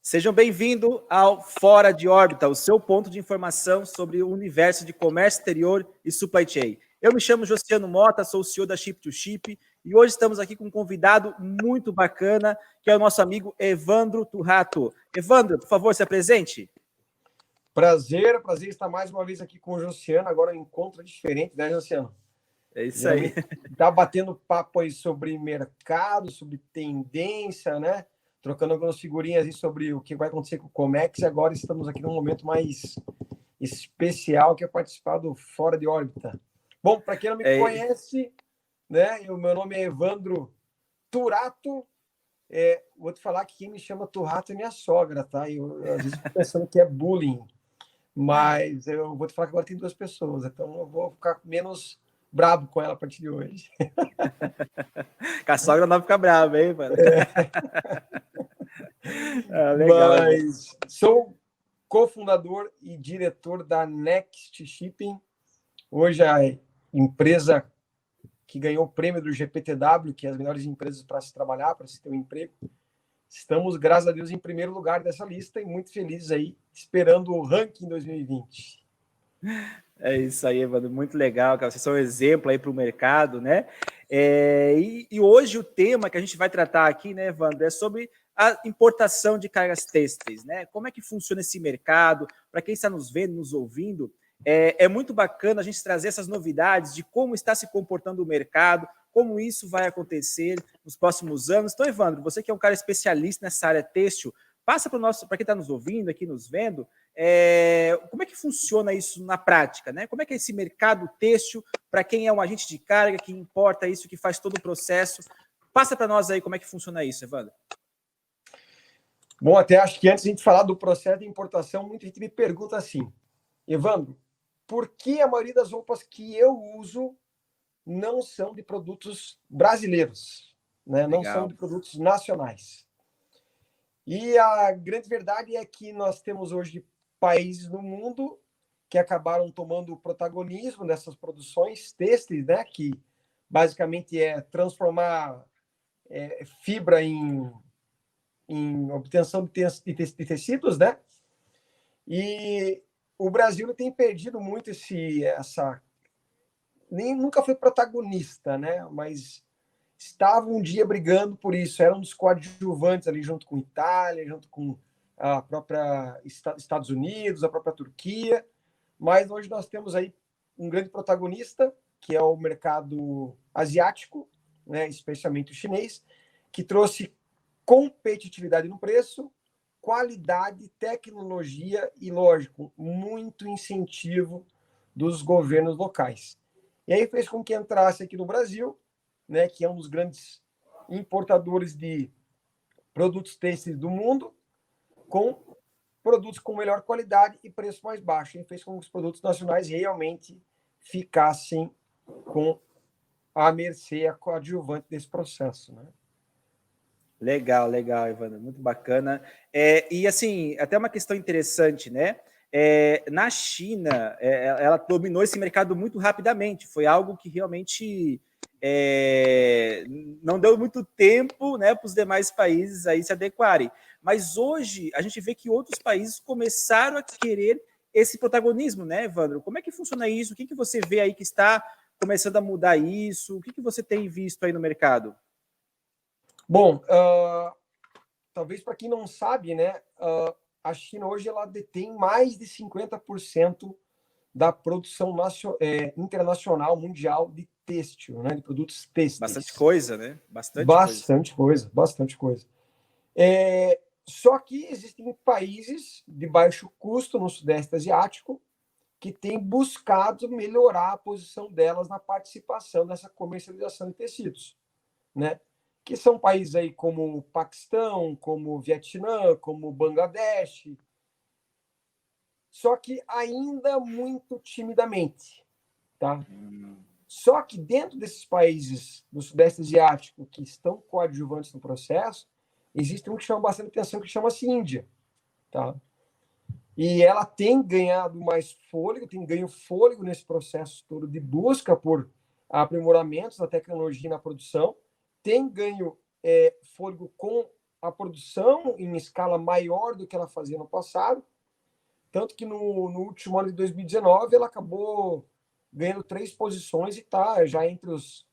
Sejam bem-vindos ao Fora de Órbita, o seu ponto de informação sobre o universo de comércio exterior e supply chain. Eu me chamo Josiano Mota, sou o CEO da Ship2Ship e hoje estamos aqui com um convidado muito bacana, que é o nosso amigo Evandro Turrato. Evandro, por favor, se apresente. Prazer estar mais uma vez aqui com o Josiano, agora um encontro diferente, né, Josiano? É isso aí. Tá batendo papo aí sobre mercado, sobre tendência, né? Trocando algumas figurinhas aí sobre o que vai acontecer com o Comex, e agora estamos aqui num momento mais especial, que é participar do Fora de Órbita. Bom, para quem não me conhece, né, o meu nome é Evandro Turrato. Vou te falar que quem me chama Turrato é minha sogra, tá? Eu às vezes fico pensando que é bullying, mas eu vou te falar que agora tem duas pessoas, então eu vou ficar menos brabo com ela a partir de hoje. Com a sogra não fica brava, hein, mano? Legal. Mas sou cofundador e diretor da Next Shipping, hoje a empresa que ganhou o prêmio do GPTW, que é as melhores empresas para se trabalhar, para se ter um emprego. Estamos, graças a Deus, em primeiro lugar dessa lista e muito felizes aí, esperando o ranking 2020. É isso aí, Evandro, muito legal, cara. Vocês são um exemplo aí para o mercado, né? E hoje o tema que a gente vai tratar aqui, né, Evandro, é sobre a importação de cargas têxteis, né? Como é que funciona esse mercado? Para quem está nos vendo, nos ouvindo, é muito bacana a gente trazer essas novidades de como está se comportando o mercado, como isso vai acontecer nos próximos anos. Então, Evandro, você que é um cara especialista nessa área têxtil, passa para quem está nos ouvindo aqui, nos vendo, como é que funciona isso na prática, né? Como é que é esse mercado têxtil para quem é um agente de carga, que importa isso, que faz todo o processo? Passa para nós aí como é que funciona isso, Evandro. Bom, até acho que antes de a gente falar do processo de importação, muita gente me pergunta assim, Evandro, por que a maioria das roupas que eu uso não são de produtos brasileiros, né? Não são de produtos nacionais? E a grande verdade é que nós temos hoje países no mundo que acabaram tomando o protagonismo dessas produções têxteis, né? Que basicamente é transformar fibra em obtenção de tecidos, né? E o Brasil tem perdido muito nunca foi protagonista, né? Mas estava um dia brigando por isso, era um dos coadjuvantes ali junto com Itália, junto com a própria Estados Unidos, a própria Turquia, mas hoje nós temos aí um grande protagonista, que é o mercado asiático, né, especialmente o chinês, que trouxe competitividade no preço, qualidade, tecnologia e, lógico, muito incentivo dos governos locais. E aí fez com que entrasse aqui no Brasil, né, que é um dos grandes importadores de produtos têxteis do mundo, com produtos com melhor qualidade e preço mais baixo. E fez com que os produtos nacionais realmente ficassem com a mercê, a coadjuvante desse processo, né? Legal, Evandro, muito bacana. E assim, até uma questão interessante, né? Na China, ela dominou esse mercado muito rapidamente. Foi algo que realmente não deu muito tempo, né, para os demais países aí se adequarem. Mas hoje a gente vê que outros países começaram a querer esse protagonismo, né, Evandro? Como é que funciona isso? O que você vê aí que está começando a mudar isso? O que você tem visto aí no mercado? Bom, talvez para quem não sabe, né, a China hoje ela detém mais de 50% da produção internacional mundial de têxtil, né, de produtos têxteis. Bastante coisa, né? Bastante coisa. Só que existem países de baixo custo no Sudeste Asiático que têm buscado melhorar a posição delas na participação dessa comercialização de tecidos, né? Que são países aí como o Paquistão, como o Vietnã, como o Bangladesh, só que ainda muito timidamente, tá? Só que dentro desses países do Sudeste Asiático que estão coadjuvantes no processo, existe um que chama bastante atenção, que chama-se Índia, tá? E ela tem ganhado mais fôlego, tem ganho fôlego nesse processo todo de busca por aprimoramentos da tecnologia na produção, tem ganho fôlego com a produção em escala maior do que ela fazia no passado, tanto que no último ano de 2019 ela acabou ganhando 3 posições e está já entre os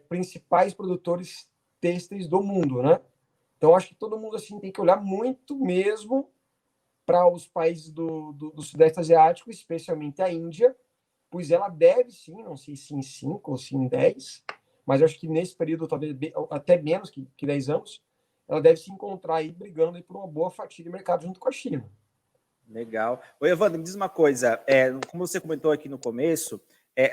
principais produtores têxteis do mundo, né? Então, acho que todo mundo assim tem que olhar muito mesmo para os países do Sudeste Asiático, especialmente a Índia, pois ela deve sim, não sei se em 5 ou se em 10, mas acho que nesse período, talvez até menos que 10 anos, ela deve se encontrar aí brigando aí por uma boa fatia de mercado junto com a China. Legal. Oi, Evandro, me diz uma coisa. Como você comentou aqui no começo,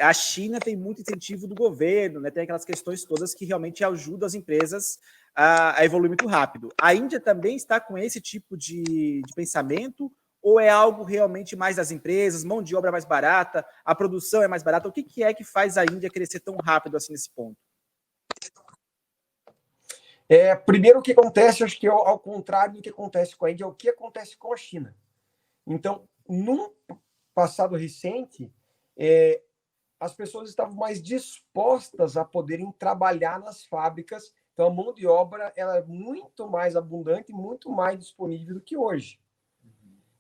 a China tem muito incentivo do governo, né? Tem aquelas questões todas que realmente ajudam as empresas a evoluir muito rápido. A Índia também está com esse tipo de pensamento, ou é algo realmente mais das empresas, mão de obra mais barata, a produção é mais barata? O que é que faz a Índia crescer tão rápido assim nesse ponto? Primeiro, o que acontece, acho que ao contrário do que acontece com a Índia, é o que acontece com a China. Então, num passado recente, as pessoas estavam mais dispostas a poderem trabalhar nas fábricas. Então, a mão de obra ela é muito mais abundante, muito mais disponível do que hoje.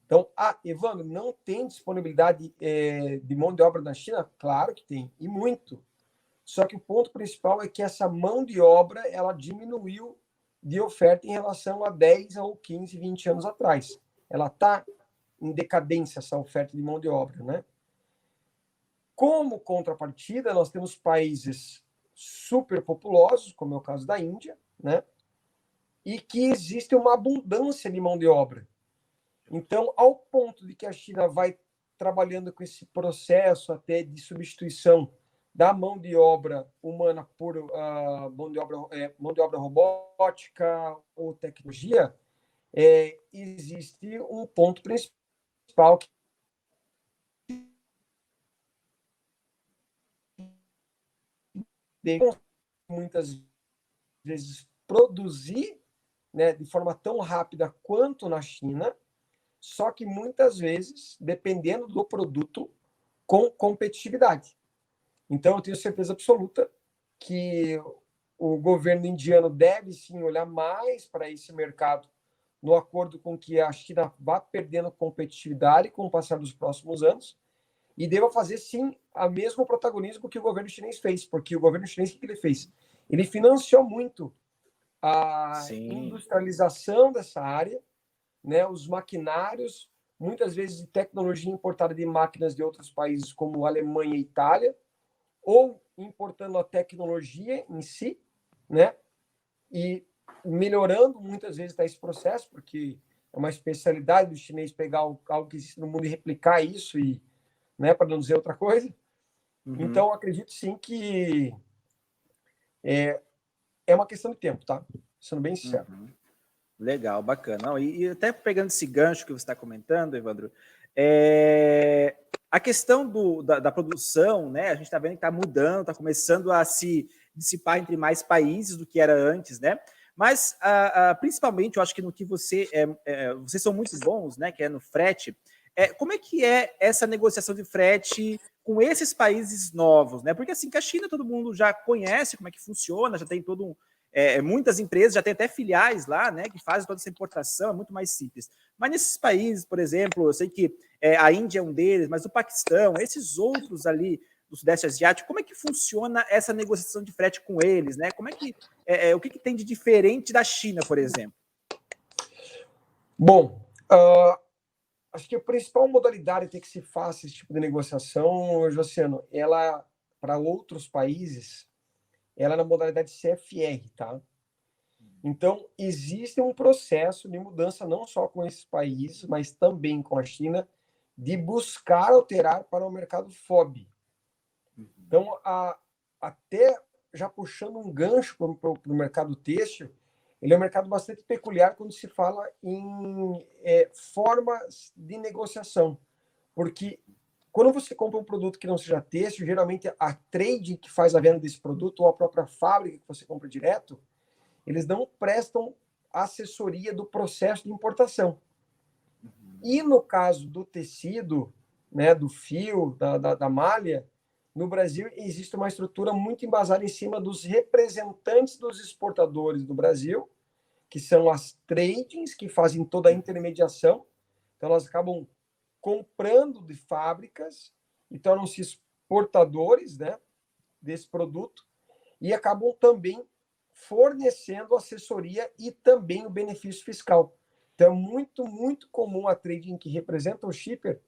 Então, Evandro, não tem disponibilidade de mão de obra na China? Claro que tem, e muito. Só que o ponto principal é que essa mão de obra ela diminuiu de oferta em relação a 10 ou 15, 20 anos atrás. Ela está em decadência, essa oferta de mão de obra, né? Como contrapartida, nós temos países superpopulosos, como é o caso da Índia, né? E que existe uma abundância de mão de obra. Então, ao ponto de que a China vai trabalhando com esse processo até de substituição da mão de obra humana por mão de obra robótica ou tecnologia, existe um ponto principal que muitas vezes produzir, né, de forma tão rápida quanto na China, só que muitas vezes dependendo do produto com competitividade. Então, eu tenho certeza absoluta que o governo indiano deve sim olhar mais para esse mercado, no acordo com que a China vá perdendo competitividade com o passar dos próximos anos, e deva fazer sim o mesmo protagonismo que o governo chinês fez, porque o governo chinês, o que ele fez? Ele financiou muito a industrialização dessa área, né, os maquinários, muitas vezes de tecnologia importada de máquinas de outros países, como Alemanha e Itália, ou importando a tecnologia em si, né, e melhorando muitas vezes esse processo, porque é uma especialidade do chinês pegar algo que existe no mundo e replicar isso, e, né, para não dizer outra coisa. Então, acredito sim que é uma questão de tempo, tá? Sendo bem sincero. Legal, bacana. Não, e até pegando esse gancho que você está comentando, Evandro, a questão da produção, né? A gente está vendo que está mudando, está começando a se dissipar entre mais países do que era antes, né? Mas principalmente, eu acho que no que vocês são muito bons, né? Que é no frete. Como é que é essa negociação de frete com esses países novos, né? Porque assim, que a China todo mundo já conhece como é que funciona, já tem todo um muitas empresas já têm até filiais lá, né, que fazem toda essa importação, é muito mais simples. Mas nesses países, por exemplo, eu sei que a Índia é um deles, mas o Paquistão, esses outros ali do Sudeste Asiático, como é que funciona essa negociação de frete com eles, né? Como é que o que tem de diferente da China, por exemplo? Bom, acho que a principal modalidade que se faça esse tipo de negociação, Josiano, ela para outros países ela é na modalidade CFR, tá? Então, existe um processo de mudança não só com esses países, mas também com a China, de buscar alterar para o mercado FOB. Então, até já puxando um gancho para o mercado têxtil, ele é um mercado bastante peculiar quando se fala em formas de negociação, porque quando você compra um produto que não seja têxtil, geralmente a trade que faz a venda desse produto ou a própria fábrica que você compra direto, eles não prestam assessoria do processo de importação. E no caso do tecido, né, do fio, da malha, no Brasil existe uma estrutura muito embasada em cima dos representantes dos exportadores do Brasil, que são as tradings, que fazem toda a intermediação. Então, elas acabam comprando de fábricas e tornam-se exportadores, né, desse produto e acabam também fornecendo assessoria e também o benefício fiscal. Então, é muito, muito comum a trading que representa o shipper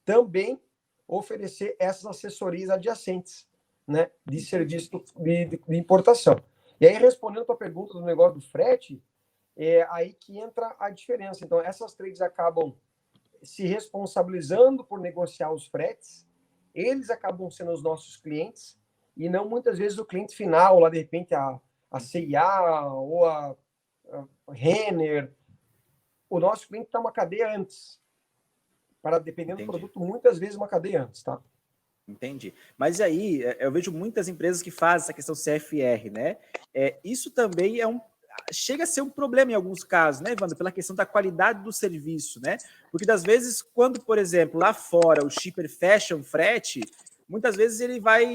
também oferecer essas assessorias adjacentes, né, de serviço de importação. E aí, respondendo a tua pergunta do negócio do frete, é aí que entra a diferença. Então, essas trades acabam se responsabilizando por negociar os fretes, eles acabam sendo os nossos clientes, e não muitas vezes o cliente final, lá de repente a CIA ou a Renner. O nosso cliente está uma cadeia antes. Para, dependendo do produto, muitas vezes uma cadeia antes, tá? Entendi. Mas aí, eu vejo muitas empresas que fazem essa questão CFR, né? Isso também chega a ser um problema em alguns casos, né, Evandro? Pela questão da qualidade do serviço, né? Porque, das vezes, quando, por exemplo, lá fora o shipper fecha um frete, muitas vezes ele vai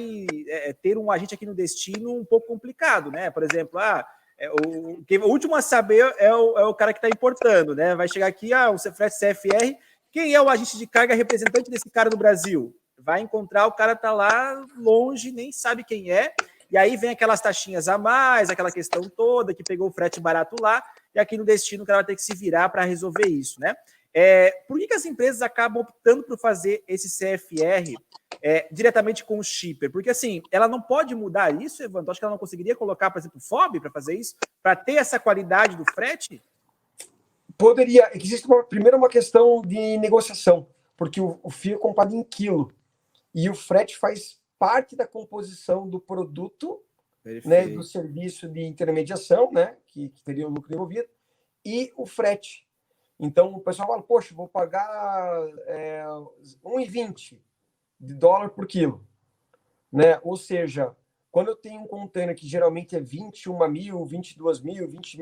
ter um agente aqui no destino um pouco complicado, né? Por exemplo, o último a saber é o cara que está importando, né? Vai chegar aqui, um frete CFR, quem é o agente de carga representante desse cara no Brasil? Vai encontrar, o cara tá lá longe, nem sabe quem é, e aí vem aquelas taxinhas a mais, aquela questão toda, que pegou o frete barato lá, e aqui no destino o cara vai ter que se virar para resolver isso, né? Por que as empresas acabam optando por fazer esse CFR diretamente com o shipper? Porque, assim, ela não pode mudar isso, Evandro? Acho que ela não conseguiria colocar, por exemplo, o FOB para fazer isso, para ter essa qualidade do frete? Poderia. Existe primeiro uma questão de negociação, porque o fio é comprado em quilo, e o frete faz parte da composição do produto, né, do serviço de intermediação, né, que teria o lucro envolvido, e o frete. Então, o pessoal fala, poxa, vou pagar 1,20 de dólar por quilo. Né? Ou seja, quando eu tenho um container que geralmente é 21 mil, 22 mil, 20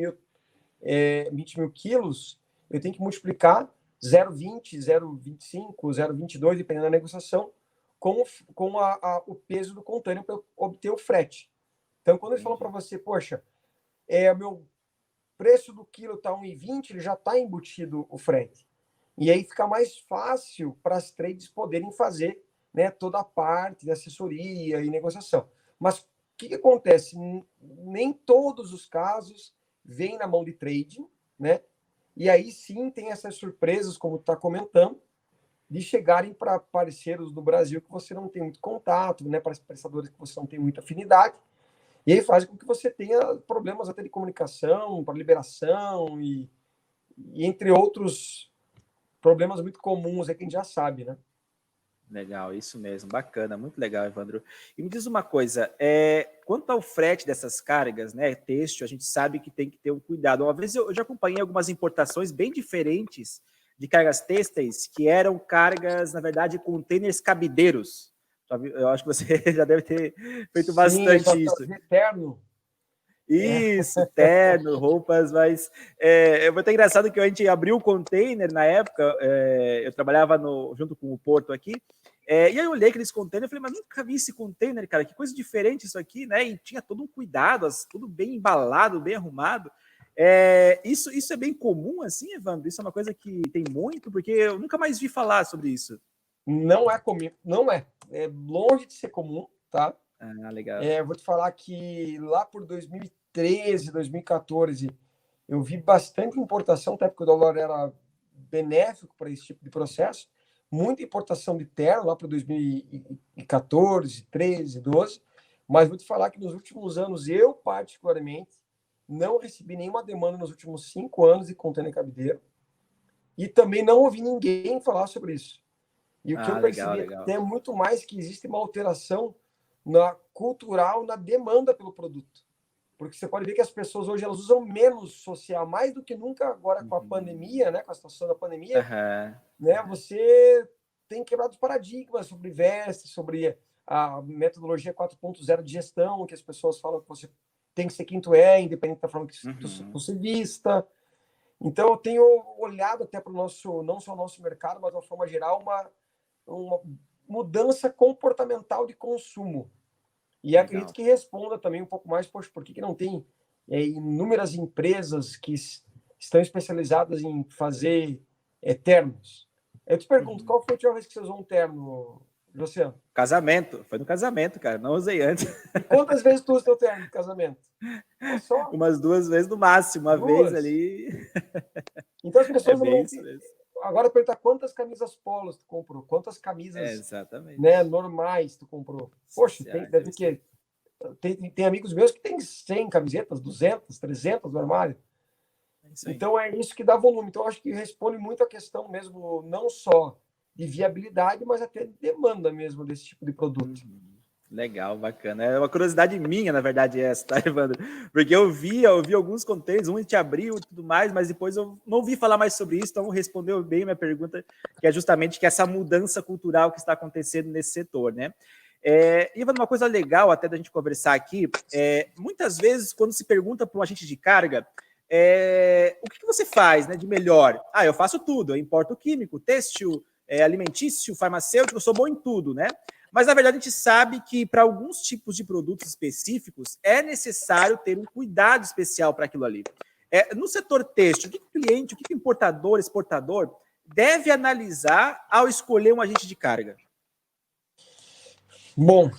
mil quilos, eu tenho que multiplicar 0,20, 0,25, 0,22, dependendo da negociação, com o peso do container para obter o frete. Então, quando eles falam para você, poxa, o meu preço do quilo está 1,20, ele já está embutido o frete. E aí fica mais fácil para as trades poderem fazer, né, toda a parte de assessoria e negociação. Mas o que acontece? Nem todos os casos vêm na mão de trading, né? E aí sim tem essas surpresas, como tu está comentando, de chegarem para parceiros do Brasil que você não tem muito contato, né, para prestadores que você não tem muita afinidade, e aí faz com que você tenha problemas até de comunicação, para liberação e entre outros problemas muito comuns, que a gente já sabe, né? Legal, isso mesmo, bacana, muito legal, Evandro. E me diz uma coisa, quanto ao frete dessas cargas, né, têxtil, a gente sabe que tem que ter um cuidado. Uma vez eu já acompanhei algumas importações bem diferentes de cargas têxteis, que eram cargas, na verdade, containers cabideiros. Eu acho que você já deve ter feito bastante isso. Terno. Isso, terno, roupas, mas é muito engraçado que a gente abriu o container na época, eu trabalhava junto com o Porto aqui, e aí eu olhei aqueles containers e falei, mas nunca vi esse container, cara, que coisa diferente isso aqui, né? E tinha todo um cuidado, tudo bem embalado, bem arrumado. Isso é bem comum, assim, Evandro? Isso é uma coisa que tem muito, porque eu nunca mais vi falar sobre isso. Não é comum, não é. É longe de ser comum, tá? Ah, legal. Vou te falar que lá por 2013, 2014, eu vi bastante importação, até porque o dólar era benéfico para esse tipo de processo. Muita importação de terno lá para 2014, 13, 12. Mas vou te falar que nos últimos anos, eu particularmente, não recebi nenhuma demanda nos últimos 5 anos de container cabideiro. E também não ouvi ninguém falar sobre isso. E o que eu percebi é muito mais que existe uma alteração cultural na demanda pelo produto. Porque você pode ver que as pessoas hoje elas usam menos social, mais do que nunca agora com a pandemia, né, com a situação da pandemia, né, você tem quebrado os paradigmas sobre veste, sobre a metodologia 4.0 de gestão, que as pessoas falam que você tem que ser quinto independente da forma que você vista. Então, eu tenho olhado até para o nosso, não só o nosso mercado, mas de uma forma geral, uma mudança comportamental de consumo. E acredito que responda também um pouco mais, poxa, por que não tem inúmeras empresas que estão especializadas em fazer ternos. Eu te pergunto, qual foi a última vez que você usou um terno, Luciano? Casamento. Foi no casamento, cara. Não usei antes. E quantas vezes tu usa teu terno de casamento? Só? Umas 2 vezes no máximo. Uma vez ali. Então as pessoas não... isso mesmo. Agora perguntar quantas camisas polos tu comprou, quantas camisas exatamente. Né, normais tu comprou. Poxa, tem amigos meus que têm 100 camisetas, 200, 300 no armário. Então é isso que dá volume. Então eu acho que responde muito a questão mesmo, não só de viabilidade, mas até de demanda mesmo desse tipo de produto. Legal, bacana. É uma curiosidade minha, na verdade, essa, tá, Evandro? Porque eu vi alguns conteúdos, um te abriu e tudo mais, mas depois eu não ouvi falar mais sobre isso, então respondeu bem a minha pergunta, que é justamente que essa mudança cultural que está acontecendo nesse setor, né? Evandro, uma coisa legal até da gente conversar aqui, muitas vezes, quando se pergunta para um agente de carga, o que você faz, né, de melhor? Eu faço tudo, eu importo químico, têxtil, alimentício, farmacêutico, eu sou bom em tudo, né? Mas, na verdade, a gente sabe que para alguns tipos de produtos específicos é necessário ter um cuidado especial para aquilo ali. No setor têxtil, o que o cliente, o que o importador, exportador deve analisar ao escolher um agente de carga? Bom,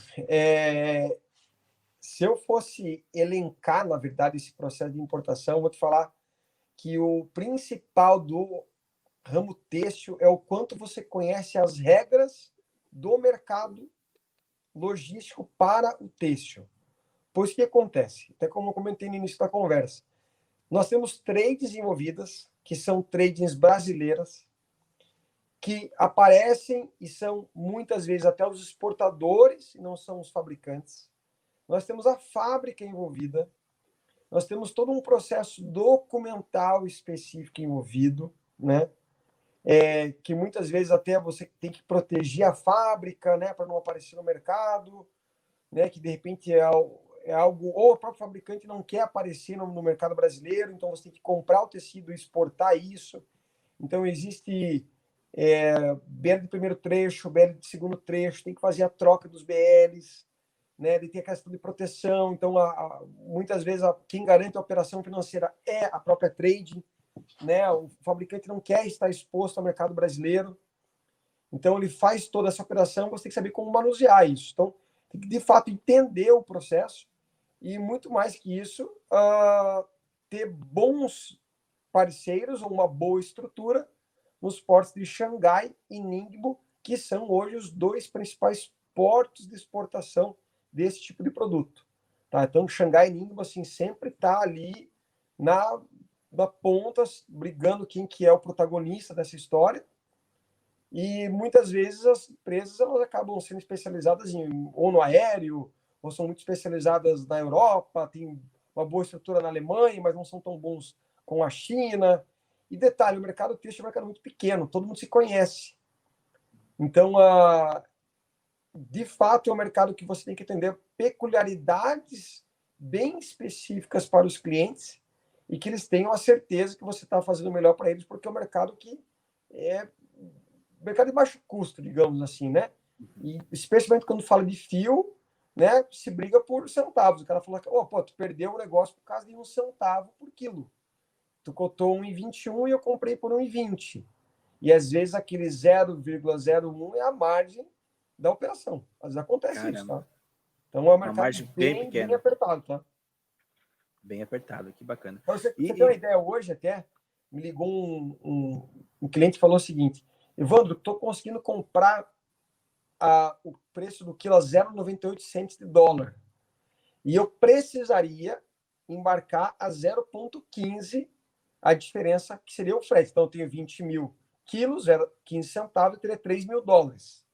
se eu fosse elencar, na verdade, esse processo de importação, eu vou te falar que o principal do ramo têxtil é o quanto você conhece as regras do mercado logístico para o têxtil. Pois o que acontece? Até como eu comentei no início da conversa, nós temos trades envolvidas, que são tradings brasileiras, que aparecem e são muitas vezes até os exportadores, e não são os fabricantes. Nós temos a fábrica envolvida, nós temos todo um processo documental específico envolvido, né? Que muitas vezes até você tem que proteger a fábrica, né, para não aparecer no mercado, né, que de repente é algo, ou o próprio fabricante não quer aparecer no mercado brasileiro, então você tem que comprar o tecido e exportar isso. Então existe BL de primeiro trecho, BL de segundo trecho, tem que fazer a troca dos BLs, né, tem a questão de proteção, então muitas vezes quem garante a operação financeira é a própria trading, né? O fabricante não quer estar exposto ao mercado brasileiro, então ele faz toda essa operação, você tem que saber como manusear isso. Então, tem que de fato entender o processo e muito mais que isso, ter bons parceiros ou uma boa estrutura nos portos de Xangai e Ningbo, que são hoje os 2 principais portos de exportação desse tipo de produto. Tá? Então, Xangai e Ningbo assim, sempre está ali na ponta, brigando quem que é o protagonista dessa história. E muitas vezes as empresas elas acabam sendo especializadas ou no aéreo, ou são muito especializadas na Europa, tem uma boa estrutura na Alemanha, mas não são tão bons com a China. E detalhe, o mercado têxtil é um mercado muito pequeno, todo mundo se conhece. Então, de fato, é um mercado que você tem que entender peculiaridades bem específicas para os clientes e que eles tenham a certeza que você está fazendo o melhor para eles, porque é um mercado que é mercado de baixo custo, digamos assim, né? E especialmente quando fala de fio, né? Se briga por centavos. O cara falou que, tu perdeu o negócio por causa de 1 centavo por quilo. Tu cotou 1,21 e eu comprei por 1,20. E às vezes aquele 0,01 é a margem da operação. Às vezes acontece isso, tá? Então é um mercado bem apertado, tá? Bem apertado, que bacana. Para você ter uma ideia, hoje até me ligou um cliente e falou o seguinte: Evandro, estou conseguindo comprar o preço do quilo a 0,98 centos de dólar. E eu precisaria embarcar a 0,15 a diferença que seria o frete. Então, eu tenho 20 mil quilos, 15 centavos, eu teria 3 mil dólares.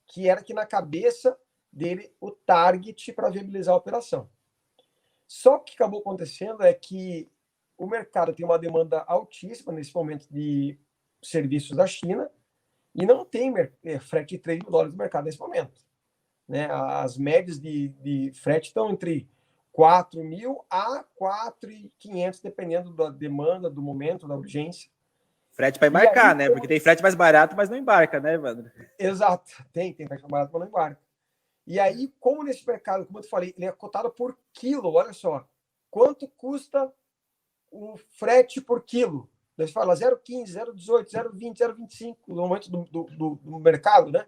Que era que na cabeça dele o target para viabilizar a operação. Só que o que acabou acontecendo é que o mercado tem uma demanda altíssima nesse momento de serviços da China e não tem frete de 3 mil dólares no mercado nesse momento. Né? As médias de frete estão entre 4 mil a 4.500, dependendo da demanda, do momento, da urgência. Frete para embarcar, né? Porque tem frete mais barato, mas não embarca, né, Evandro? Exato, tem frete mais barato, mas não embarca. E aí, como nesse mercado, como eu te falei, ele é cotado por quilo, olha só. quanto custa o frete por quilo? Daí você fala 0,15, 0,18, 0,20, 0,25 no momento do mercado, né?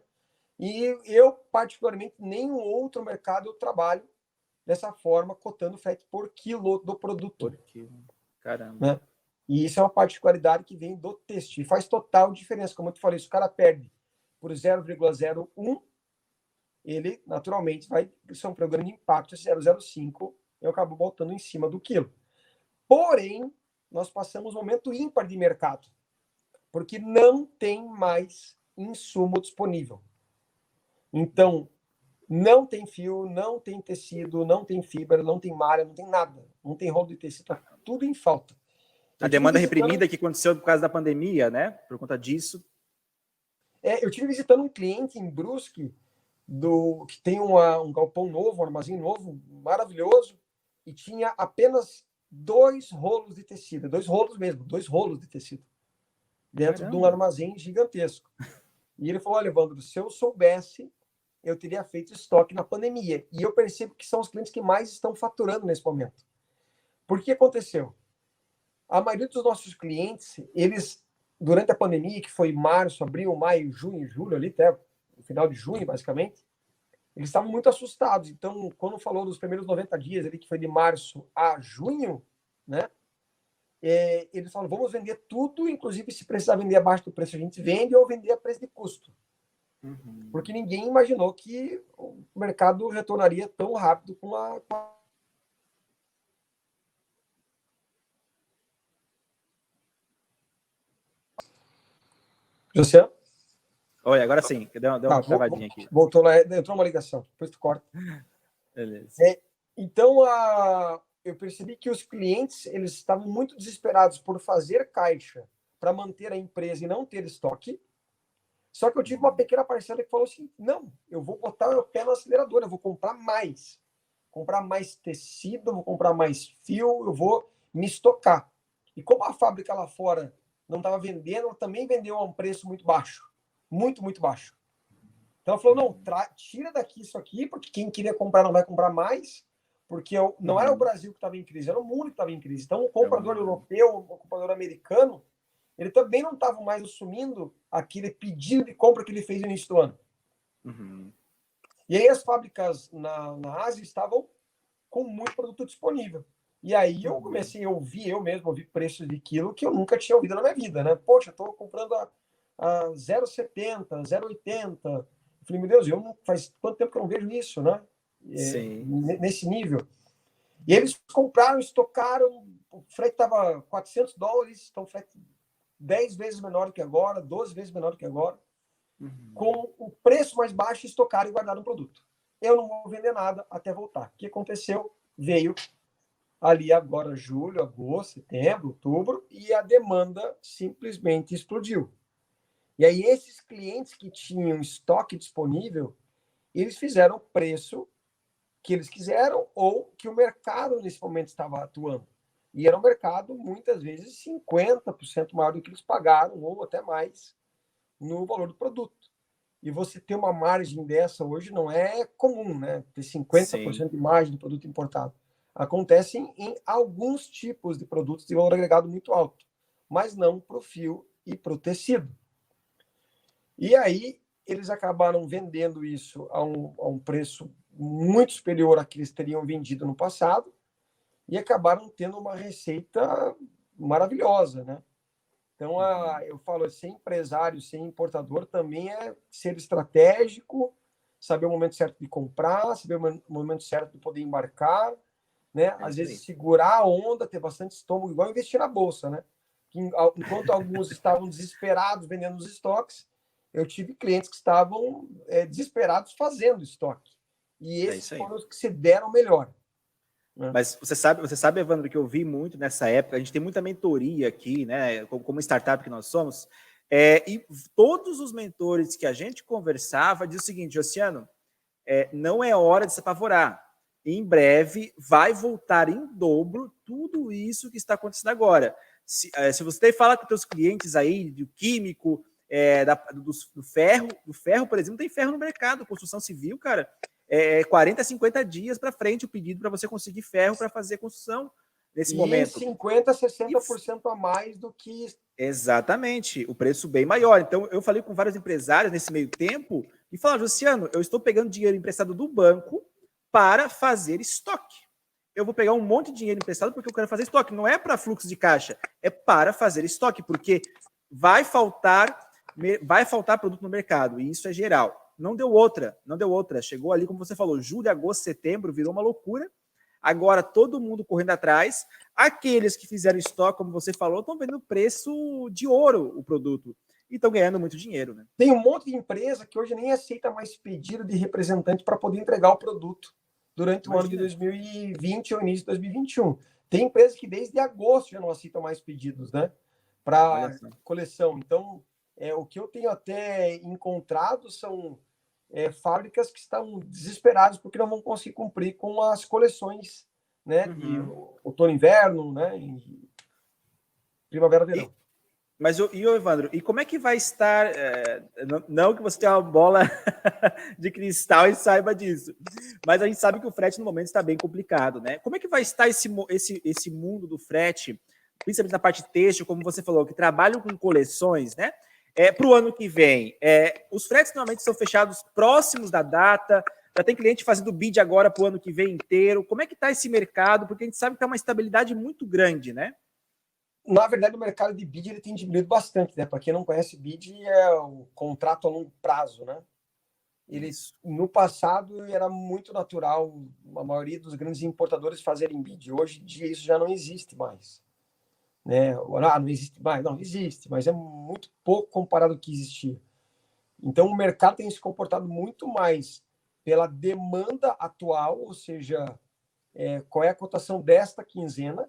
E eu, particularmente, nenhum outro mercado eu trabalho dessa forma, cotando frete por quilo do produto. Por quilo. Caramba. Né? E isso é uma particularidade que vem do têxtil. E faz total diferença. Como eu te falei, se o cara perde por 0,01, ele naturalmente vai sofrer um grande impacto. Esse 0,05 eu acabo voltando em cima do quilo. Porém, nós passamos um momento ímpar de mercado, porque não tem mais insumo disponível. Então, não tem fio, não tem tecido, não tem fibra, não tem malha, não tem nada. Não tem rolo de tecido, tá tudo em falta. A demanda reprimida que aconteceu por causa da pandemia, né? Por conta disso. Eu tive visitando um cliente em Brusque, que tem um galpão novo, um armazém novo, maravilhoso, e tinha apenas 2 rolos de tecido, 2 rolos mesmo, 2 rolos de tecido, dentro de um armazém gigantesco. E ele falou: olha, Evandro, se eu soubesse, eu teria feito estoque na pandemia. E eu percebo que são os clientes que mais estão faturando nesse momento. Por que aconteceu? A maioria dos nossos clientes, eles, durante a pandemia, que foi março, abril, maio, junho, julho, ali até o final de junho, basicamente, eles estavam muito assustados. Então, quando falou dos primeiros 90 dias, ali, que foi de março a junho, né? Eles falaram: vamos vender tudo, inclusive se precisar vender abaixo do preço, a gente vende, ou vender a preço de custo. Porque ninguém imaginou que o mercado retornaria tão rápido com a... José? Oi, agora sim. Deu uma travadinha aqui. Voltou lá, entrou uma ligação. Depois tu corta. Beleza. Então, eu percebi que os clientes, eles estavam muito desesperados por fazer caixa para manter a empresa e não ter estoque. Só que eu tive uma pequena parcela que falou assim: não, eu vou botar o pé no acelerador, eu vou comprar mais tecido, vou comprar mais fio, eu vou me estocar. E como a fábrica lá fora não estava vendendo, ela também vendeu a um preço muito baixo, muito, muito baixo. Então ela falou: não, tira daqui isso aqui, porque quem queria comprar não vai comprar mais, porque não era o Brasil que estava em crise, era o mundo que estava em crise. Então o comprador europeu, o comprador americano, ele também não estava mais assumindo aquele pedido de compra que ele fez no início do ano. E aí as fábricas na Ásia estavam com muito produto disponível. E aí eu comecei a ouvir, eu mesmo ouvi preços de quilo que eu nunca tinha ouvido na minha vida, né? Poxa, eu estou comprando a 0,70, 0,80. Eu falei: meu Deus, faz quanto tempo que eu não vejo isso, né? Nesse nível. E eles compraram, estocaram, o frete estava $400, então o frete 10 vezes menor do que agora, 12 vezes menor do que agora, com o preço mais baixo, estocaram e guardaram o produto. Eu não vou vender nada até voltar. O que aconteceu? Veio ali agora julho, agosto, setembro, outubro, e a demanda simplesmente explodiu. E aí esses clientes que tinham estoque disponível, eles fizeram o preço que eles quiseram ou que o mercado nesse momento estava atuando. E era um mercado, muitas vezes, 50% maior do que eles pagaram, ou até mais, no valor do produto. E você ter uma margem dessa hoje não é comum, né? Ter 50% de margem do produto importado. Acontece em alguns tipos de produtos de valor agregado muito alto, mas não para o fio e para o tecido. E aí eles acabaram vendendo isso a um preço muito superior a que eles teriam vendido no passado e acabaram tendo uma receita maravilhosa, né? Então, eu falo, ser empresário, ser importador também é ser estratégico, saber o momento certo de comprar, saber o momento certo de poder embarcar, né? Às vezes segurar a onda, ter bastante estômago, igual investir na bolsa, né? Enquanto alguns estavam desesperados vendendo os estoques, eu tive clientes que estavam desesperados fazendo estoque. E esses foram os que se deram melhor. Mas você sabe, Evandro, que eu vi muito nessa época, a gente tem muita mentoria aqui, né, como startup que nós somos, e todos os mentores que a gente conversava diziam o seguinte: Oceano, não é hora de se apavorar, em breve vai voltar em dobro tudo isso que está acontecendo agora. Se você fala com os seus clientes aí, do químico, do ferro, por exemplo, tem ferro no mercado, construção civil, cara, 40, 50 dias para frente o pedido para você conseguir ferro para fazer construção nesse momento. 50%, 60% a mais do que... Exatamente, o preço bem maior. Então, eu falei com vários empresários nesse meio tempo e falaram, Luciano, eu estou pegando dinheiro emprestado do banco para fazer estoque. Eu vou pegar um monte de dinheiro emprestado porque eu quero fazer estoque. Não é para fluxo de caixa, é para fazer estoque, porque vai faltar produto no mercado, e isso é geral. Não deu outra. Chegou ali, como você falou, julho, agosto, setembro, virou uma loucura. Agora todo mundo correndo atrás. Aqueles que fizeram estoque, como você falou, estão vendo preço de ouro o produto e estão ganhando muito dinheiro, né? Tem um monte de empresa que hoje nem aceita mais pedido de representante para poder entregar o produto durante o ano de 2020 ou início de 2021. Tem empresas que desde agosto já não aceitam mais pedidos, né? Para coleção. Então, o que eu tenho até encontrado são fábricas que estão desesperadas porque não vão conseguir cumprir com as coleções, né? De outono e inverno, né? E primavera e verão. Mas, Evandro, e como é que vai estar? Não que você tenha uma bola de cristal e saiba disso, mas a gente sabe que o frete no momento está bem complicado, né? Como é que vai estar esse mundo do frete, principalmente na parte têxtil, como você falou, que trabalham com coleções, né? Para o ano que vem, os fretes normalmente são fechados próximos da data. Já tem cliente fazendo bid agora para o ano que vem inteiro. Como é que está esse mercado? Porque a gente sabe que está uma estabilidade muito grande, né? Na verdade, o mercado de bid ele tem diminuído bastante, né? Para quem não conhece, bid é o contrato a longo prazo, né? No passado era muito natural a maioria dos grandes importadores fazerem bid. Hoje em dia isso já não existe mais, né? Não existe mais, não existe, mas é muito pouco comparado ao que existia. Então o mercado tem se comportado muito mais pela demanda atual, ou seja, qual é a cotação desta quinzena.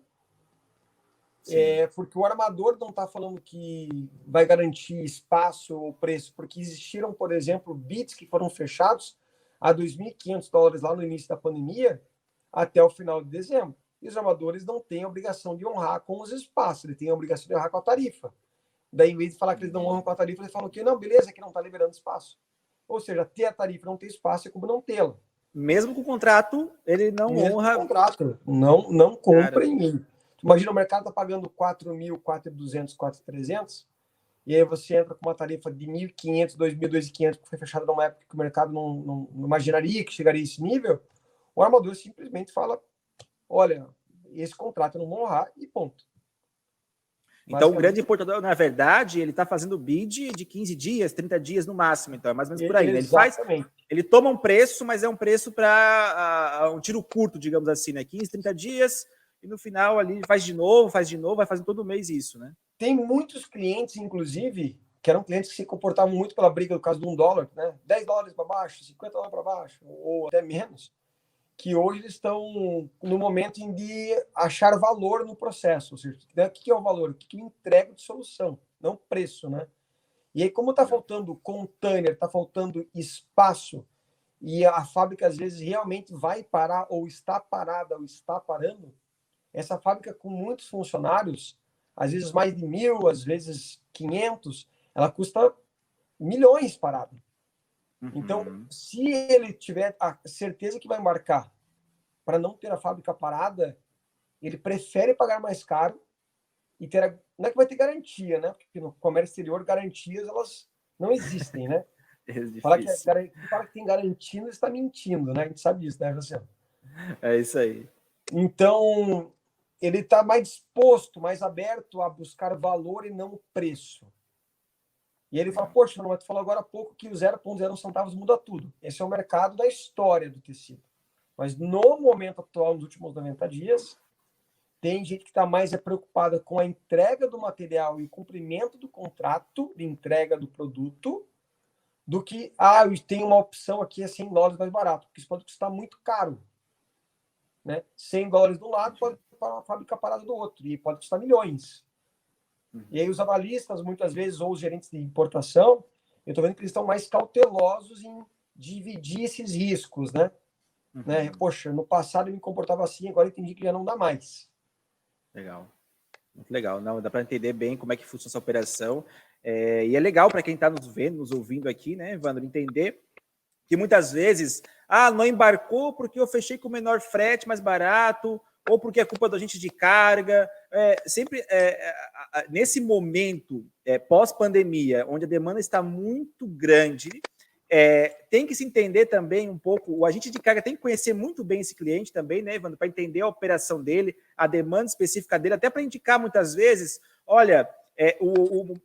Porque o armador não está falando que vai garantir espaço ou preço, porque existiram, por exemplo, bids que foram fechados a $2.500 lá no início da pandemia até o final de dezembro. E os armadores não têm a obrigação de honrar com os espaços, eles têm a obrigação de honrar com a tarifa. Daí, em vez de falar que eles não honram com a tarifa, eles falam que não, beleza, que não está liberando espaço. Ou seja, ter a tarifa e não ter espaço é como não tê-la. Mesmo com o contrato, ele não honra. Com o contrato, não cumprem. Imagina, o mercado está pagando 4.000, 4.200, 4.300, e aí você entra com uma tarifa de 1.500, 2.000, 2.500, que foi fechada numa época que o mercado não imaginaria que chegaria a esse nível. O armador simplesmente fala, olha, esse contrato eu não vou honrar e ponto. Então, o grande importador, na verdade, ele está fazendo bid de 15 dias, 30 dias no máximo. Então, é mais ou menos por aí. Né? Ele toma um preço, mas é um preço para um tiro curto, digamos assim, né? 15, 30 dias, e no final ali faz de novo, vai fazendo todo mês isso, né? Tem muitos clientes, inclusive, que eram clientes que se comportavam muito pela briga do caso de $1, né? $10 para baixo, $50 para baixo, ou até menos, que hoje eles estão no momento de achar valor no processo. Ou seja, o que é o valor? O que eu entrego de solução, não preço, né? E aí, como está faltando container, está faltando espaço, e a fábrica às vezes realmente vai parar, ou está parada, ou está parando, essa fábrica com muitos funcionários, às vezes mais de 1.000, às vezes 500, ela custa milhões parada. Então, se ele tiver a certeza que vai embarcar para não ter a fábrica parada, ele prefere pagar mais caro e ter não é que vai ter garantia, né? Porque no comércio exterior, garantias, elas não existem, né? Falar que tem garantia, está mentindo, né? A gente sabe disso, né, Luciano? É isso aí. Então, ele está mais disposto, mais aberto a buscar valor e não preço. E ele fala, poxa, mas tu falou agora há pouco que o 0,01 centavos muda tudo. Esse é o mercado da história do tecido. Mas no momento atual, nos últimos 90 dias, tem gente que está mais preocupada com a entrega do material e o cumprimento do contrato de entrega do produto do que, tem uma opção aqui, é $100 mais barato, porque isso pode custar muito caro. Né? $100 de um lado pode para a fábrica parada do outro, e pode custar milhões. E aí os analistas, muitas vezes, ou os gerentes de importação, eu estou vendo que eles estão mais cautelosos em dividir esses riscos, né? Poxa, no passado eu me comportava assim, agora eu entendi que já não dá mais. Legal. Muito legal. Não, dá para entender bem como é que funciona essa operação. E é legal para quem está nos vendo, nos ouvindo aqui, né, Evandro, entender que muitas vezes, não embarcou porque eu fechei com o menor frete mais barato, ou porque é culpa do agente de carga. Sempre nesse momento pós-pandemia, onde a demanda está muito grande, tem que se entender também um pouco, o agente de carga tem que conhecer muito bem esse cliente também, né, Evandro, para entender a operação dele, a demanda específica dele, até para indicar muitas vezes, olha,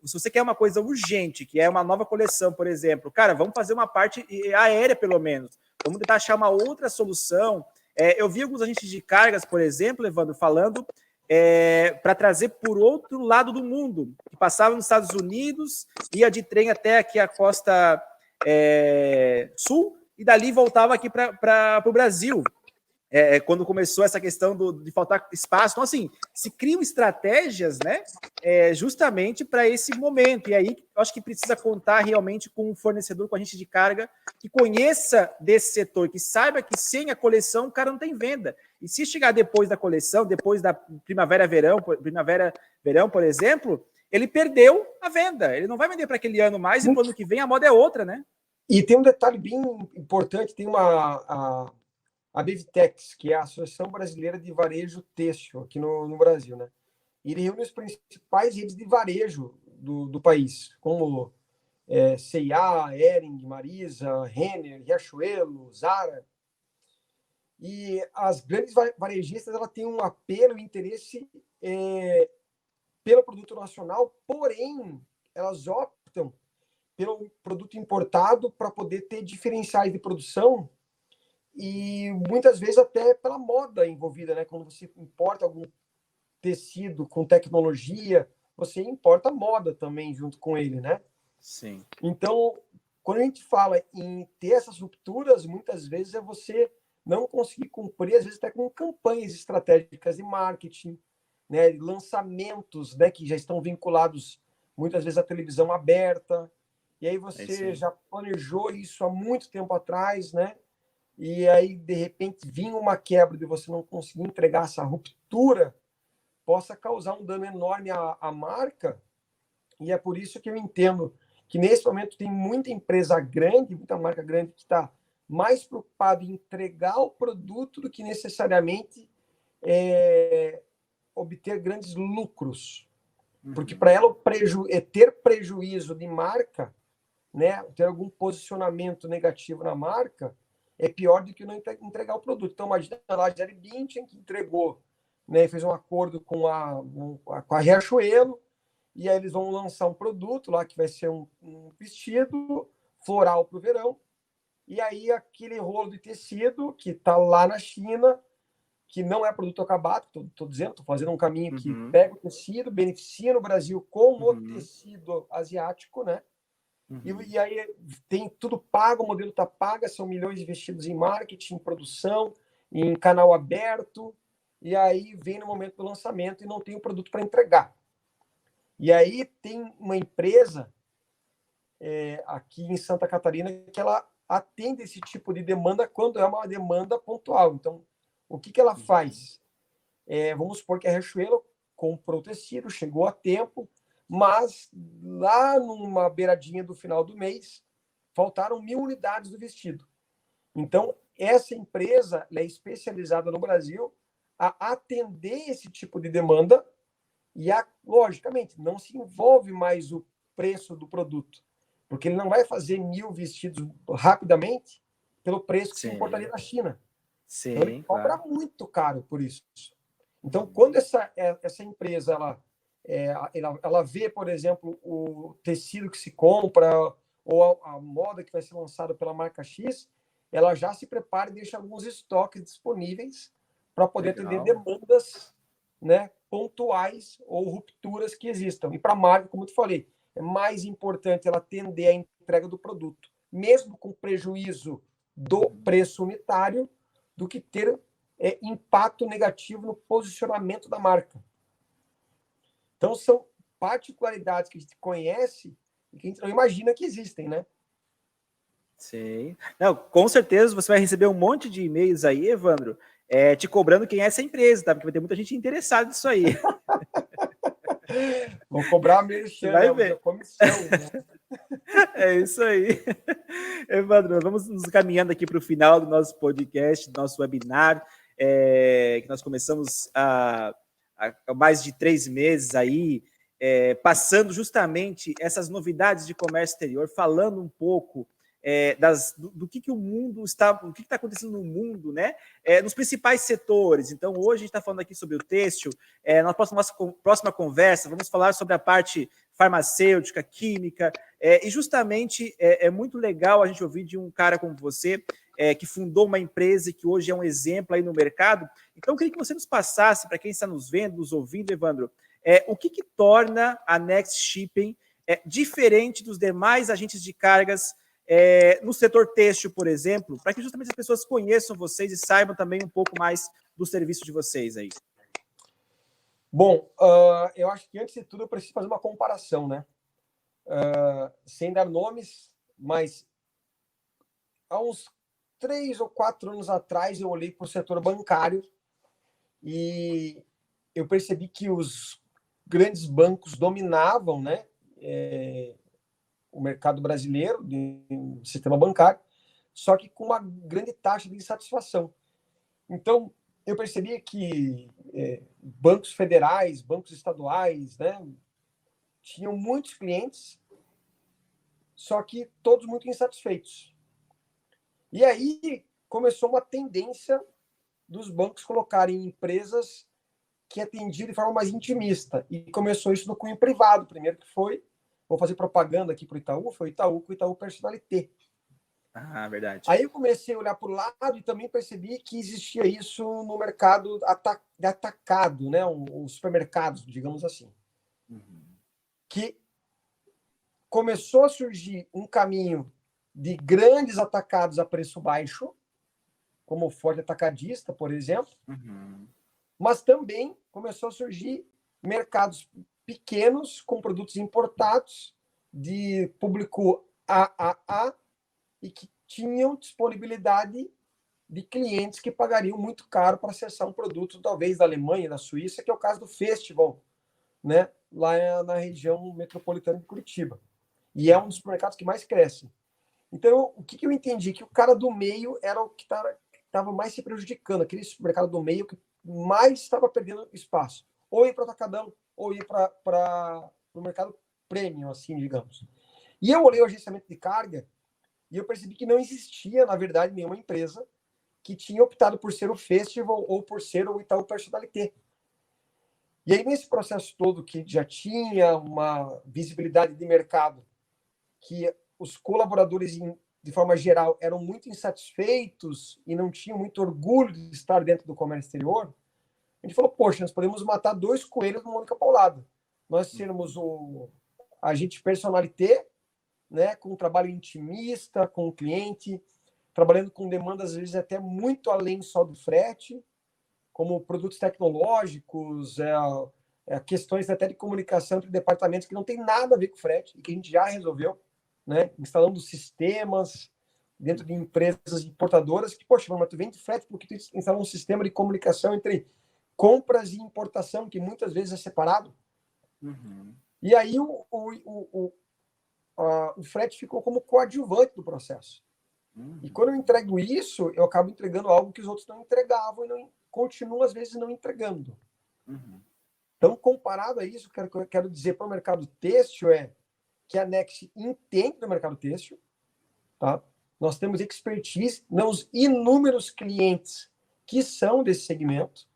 se você quer uma coisa urgente, que é uma nova coleção, por exemplo, cara, vamos fazer uma parte aérea pelo menos, vamos tentar achar uma outra solução. Eu vi alguns agentes de cargas, por exemplo, Evandro, falando para trazer por outro lado do mundo, que passava nos Estados Unidos, ia de trem até aqui a costa sul, e dali voltava aqui para o Brasil, quando começou essa questão de faltar espaço. Então, assim, se criam estratégias, né, justamente para esse momento. E aí, eu acho que precisa contar realmente com um fornecedor, com a agente de carga, que conheça desse setor, que saiba que sem a coleção o cara não tem venda. E se chegar depois da coleção, depois da primavera-verão, por exemplo, ele perdeu a venda. Ele não vai vender para aquele ano mais, e para o ano que vem a moda é outra, né? E tem um detalhe bem importante, tem a Bevitex, que é a Associação Brasileira de Varejo Têxtil aqui no Brasil, né? E ele reúne as principais redes de varejo do país, como C&A, Hering, Marisa, Renner, Riachuelo, Zara. E as grandes varejistas, ela têm um apelo e interesse pelo produto nacional, porém, elas optam pelo produto importado para poder ter diferenciais de produção e muitas vezes até pela moda envolvida, né? Quando você importa algum tecido com tecnologia, você importa moda também junto com ele, né? Sim. Então, quando a gente fala em ter essas rupturas, muitas vezes é você não conseguir cumprir, às vezes até com campanhas estratégicas de marketing, né? Lançamentos, né? Que já estão vinculados muitas vezes à televisão aberta, e aí você já planejou isso há muito tempo atrás, né? E aí, de repente, vinha uma quebra de você não conseguir entregar essa ruptura, possa causar um dano enorme à marca. E é por isso que eu entendo que, nesse momento, tem muita empresa grande, muita marca grande, que está mais preocupada em entregar o produto do que necessariamente obter grandes lucros. Porque para ela ter prejuízo de marca, né, ter algum posicionamento negativo na marca, é pior do que não entregar o produto. Então, imagina lá a Jelly Bündchen, que entregou, né, fez um acordo com a Riachuelo, e aí eles vão lançar um produto lá que vai ser um vestido floral para o verão, e aí aquele rolo de tecido que está lá na China, que não é produto acabado, estou dizendo, estou fazendo um caminho que pega o tecido, beneficia no Brasil com o tecido asiático, né? E aí tem tudo pago, o modelo está pago, são milhões investidos em marketing, em produção, em canal aberto, e aí vem no momento do lançamento e não tem o produto para entregar. E aí tem uma empresa aqui em Santa Catarina que ela atende esse tipo de demanda quando é uma demanda pontual. Então, o que ela faz? Vamos supor que a Riachuelo comprou o tecido, chegou a tempo, mas lá numa beiradinha do final do mês, faltaram 1.000 unidades do vestido. Então, essa empresa é especializada no Brasil a atender esse tipo de demanda e, logicamente, não se envolve mais o preço do produto, porque ele não vai fazer 1.000 vestidos rapidamente pelo preço que se importaria na China. Sim, então, ele cobra muito caro por isso. Então, quando essa empresa ela vê, por exemplo, o tecido que se compra ou a moda que vai ser lançada pela marca X, ela já se prepara e deixa alguns estoques disponíveis para poder atender demandas, né, pontuais ou rupturas que existam. E para a marca, como eu te falei, é mais importante ela atender a entrega do produto, mesmo com prejuízo do preço unitário, do que ter impacto negativo no posicionamento da marca. Então, são particularidades que a gente conhece e que a gente não imagina que existem, né? Sim. Não, com certeza você vai receber um monte de e-mails aí, Evandro, te cobrando quem é essa empresa, tá? Porque vai ter muita gente interessada nisso aí. Vou cobrar a merchan, vai ver. A comissão. Né? É isso aí. Evandro, vamos nos caminhando aqui para o final do nosso podcast, do nosso webinar, que nós começamos há mais de 3 meses aí, passando justamente essas novidades de comércio exterior, falando um pouco do que o mundo está, o que está acontecendo no mundo, né? Nos principais setores. Então, hoje a gente está falando aqui sobre o têxtil. Na próxima conversa, vamos falar sobre a parte farmacêutica, química, e justamente é muito legal a gente ouvir de um cara como você, que fundou uma empresa que hoje é um exemplo aí no mercado. Então, eu queria que você nos passasse, para quem está nos vendo, nos ouvindo, Evandro, o que torna a Next Shipping diferente dos demais agentes de cargas no setor têxtil, por exemplo, para que justamente as pessoas conheçam vocês e saibam também um pouco mais do serviço de vocês aí. Bom, eu acho que antes de tudo eu preciso fazer uma comparação, né? Sem dar nomes, mas há uns 3 ou 4 anos atrás eu olhei para o setor bancário e eu percebi que os grandes bancos dominavam, né, o mercado brasileiro, do sistema bancário, só que com uma grande taxa de insatisfação. Então, eu percebia que bancos federais, bancos estaduais, né, tinham muitos clientes, só que todos muito insatisfeitos. E aí começou uma tendência dos bancos colocarem empresas que atendiam de forma mais intimista. E começou isso no cunho privado. Primeiro que foi, vou fazer propaganda aqui para o Itaú, foi o Itaú com o Itaú Personalité. Ah, verdade. Aí eu comecei a olhar para o lado e também percebi que existia isso no mercado de atacado, né? Os supermercados, digamos assim. Uhum. Que começou a surgir um caminho de grandes atacados a preço baixo, como o Forte Atacadista, por exemplo, mas também começou a surgir mercados pequenos com produtos importados de público AAA e que tinham disponibilidade de clientes que pagariam muito caro para acessar um produto, talvez da Alemanha, da Suíça, que é o caso do Festival, né, lá na região metropolitana de Curitiba. E é um dos mercados que mais cresce. Então, o que eu entendi? Que o cara do meio era o que estava mais se prejudicando, aquele mercado do meio que mais estava perdendo espaço. Ou ir para o atacadão, ou ir para o mercado premium, assim, digamos. E eu olhei o agenciamento de carga e eu percebi que não existia, na verdade, nenhuma empresa que tinha optado por ser o Festival ou por ser o Itaú Personalité. E aí, nesse processo todo, que já tinha uma visibilidade de mercado, que os colaboradores, de forma geral, eram muito insatisfeitos e não tinham muito orgulho de estar dentro do comércio exterior, a gente falou, poxa, nós podemos matar 2 coelhos numa única paulada. Nós sermos o agente personalité, né, com um trabalho intimista, com o cliente, trabalhando com demandas, às vezes, até muito além só do frete, como produtos tecnológicos, questões até de comunicação entre departamentos que não tem nada a ver com frete e que a gente já resolveu, né, instalando sistemas dentro de empresas importadoras que, poxa, mas tu vende frete porque tu instala um sistema de comunicação entre compras e importação, que muitas vezes é separado. E aí o frete ficou como coadjuvante do processo. E quando eu entrego isso, eu acabo entregando algo que os outros não entregavam e não continuam, às vezes, não entregando. Então, comparado a isso, o que eu quero dizer para o mercado têxtil é que a Next entende do mercado têxtil, tá? Nós temos expertise nos inúmeros clientes que são desse segmento.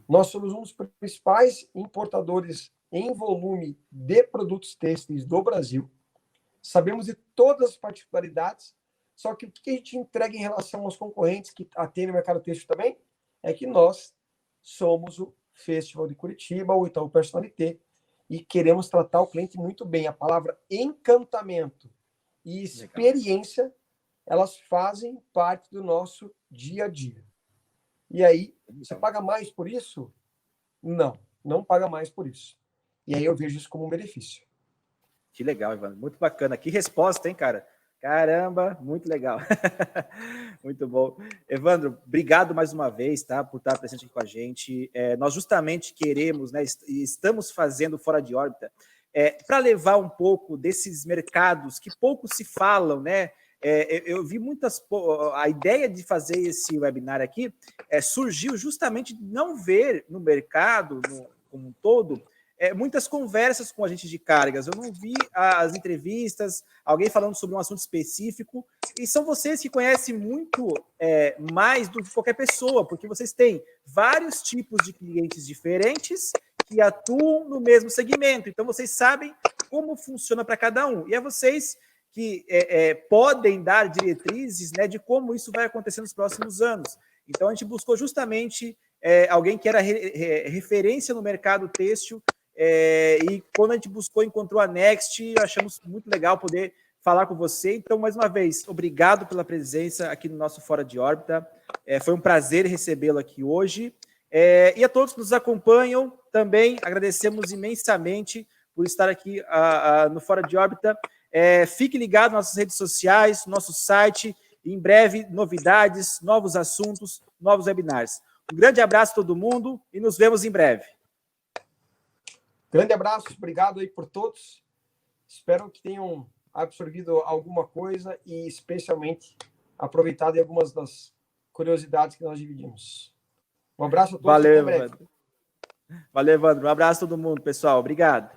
Nós somos um dos principais importadores em volume de produtos têxteis do Brasil. Sabemos de todas as particularidades, só que o que a gente entrega em relação aos concorrentes que atendem o mercado têxtil também é que nós somos o Festival de Curitiba, o Itaú Personalité, e queremos tratar o cliente muito bem. A palavra encantamento e experiência, legal, elas fazem parte do nosso dia a dia. E aí, você paga mais por isso? Não, não paga mais por isso. E aí eu vejo isso como um benefício. Que legal, Evandro. Muito bacana. Que resposta, hein, cara? Caramba, muito legal. Muito bom. Evandro, obrigado mais uma vez, tá, por estar presente aqui com a gente. Nós justamente queremos, né, e estamos fazendo Fora de Órbita, para levar um pouco desses mercados que pouco se falam, né, eu vi a ideia de fazer esse webinar aqui surgiu justamente de não ver no mercado, como um todo, muitas conversas com agentes de cargas. Eu não vi as entrevistas, alguém falando sobre um assunto específico, e são vocês que conhecem muito mais do que qualquer pessoa, porque vocês têm vários tipos de clientes diferentes que atuam no mesmo segmento. Então, vocês sabem como funciona para cada um. E é vocês que podem dar diretrizes, né, de como isso vai acontecer nos próximos anos. Então, a gente buscou justamente alguém que era referência no mercado têxtil, e quando a gente buscou, encontrou a Next, achamos muito legal poder falar com você. Então, mais uma vez, obrigado pela presença aqui no nosso Fora de Órbita. Foi um prazer recebê-lo aqui hoje. E a todos que nos acompanham, também agradecemos imensamente por estar aqui no Fora de Órbita. Fique ligado nas nossas redes sociais, nosso site. Em breve, novidades, novos assuntos, novos webinars. Um grande abraço a todo mundo e nos vemos em breve. Grande abraço, obrigado aí por todos. Espero que tenham absorvido alguma coisa e especialmente aproveitado em algumas das curiosidades que nós dividimos. Um abraço a todos. Valeu, Evandro. Valeu, Evandro. Um abraço a todo mundo, pessoal. Obrigado.